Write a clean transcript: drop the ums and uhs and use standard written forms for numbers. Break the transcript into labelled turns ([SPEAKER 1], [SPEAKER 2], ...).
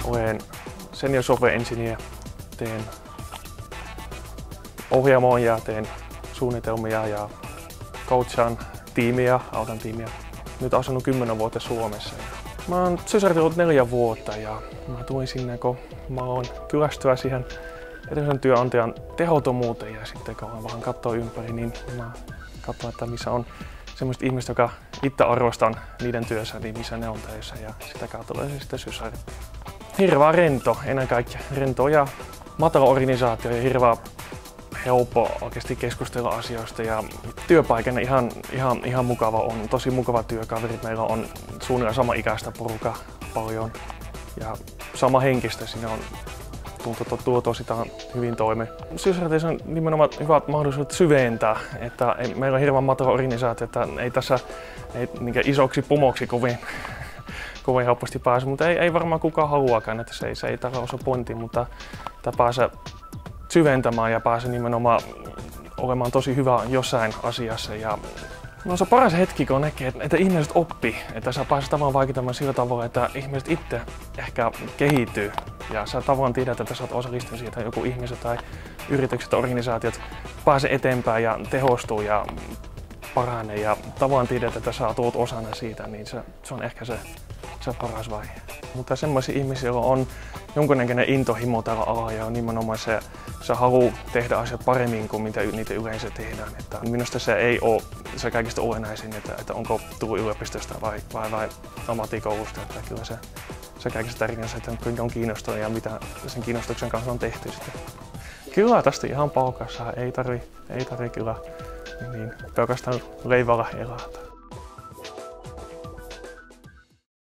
[SPEAKER 1] Olen senior software engineer, teen ohjaamoa ja teen suunnitelmia ja coachaan tiimiä, autan tiimiä. Nyt asunut 10 vuotta Suomessa. Mä oon sysärillyt 4 vuotta ja mä tuin sinne, kun mä oon kyllästyä siihen edellisen työnantajan tehottomuuteen ja sitten kun mä vähän katsoo ympäri, niin mä katson, että missä on semmoiset ihmiset, jotka itse arvostan niiden työssä, niin missä ne on töissä ja sitä kautta tulee se sitten sysäri. Hirveä rento, ennen kaikkea rento ja matala organisaatio ja hirveä helppo oikeasti keskustella asioista ja työpaikana ihan mukava on, tosi mukava työkaveri. Meillä on suunnilleen sama ikäistä porukka paljon ja sama henkistä siinä on. Tuntuu, että tuo sitä hyvin toimeen. Sysärissä on nimenomaan hyvät mahdollisuudet syventää, että meillä on hirveän matala organisaatio, että ei tässä isoksi pomoksi kovin helposti pääse, mutta ei varmaan kukaan haluakaan, että se ei tarvitse olla pointti, mutta pääsee syventämään ja pääsee nimenomaan olemaan tosi hyvä jossain asiassa. Ja no se paras hetki, kun näkee, että ihmiset oppii, että sä pääset tavallaan vaikuttamaan sillä tavalla, että ihmiset itse ehkä kehittyy. Ja sä tavallaan tiedät, että sä oot osallistunut siitä, joku ihmiset tai yritykset tai organisaatiot pääsee eteenpäin ja tehostuu ja paranee. Ja tavallaan tiedät, että sä oot osana siitä, niin se on ehkä se paras vaihe. Mutta semmoisia ihmisiä, joilla on jonkunnäköinen intohimo tällä alalla ja nimenomaan se haluaa tehdä asiat paremmin kuin mitä niitä yleensä tehdään. Että minusta se ei ole se kaikista olennaisin, että onko tullut yliopistosta vai ammattikoulusta. Että kyllä se kaikista tärkeintä, että on kiinnostunut ja mitä sen kiinnostuksen kanssa on tehty sitten. Kyllä tästä ihan paukassa, ei tarvi kyllä niin pelkästään leivällä elää.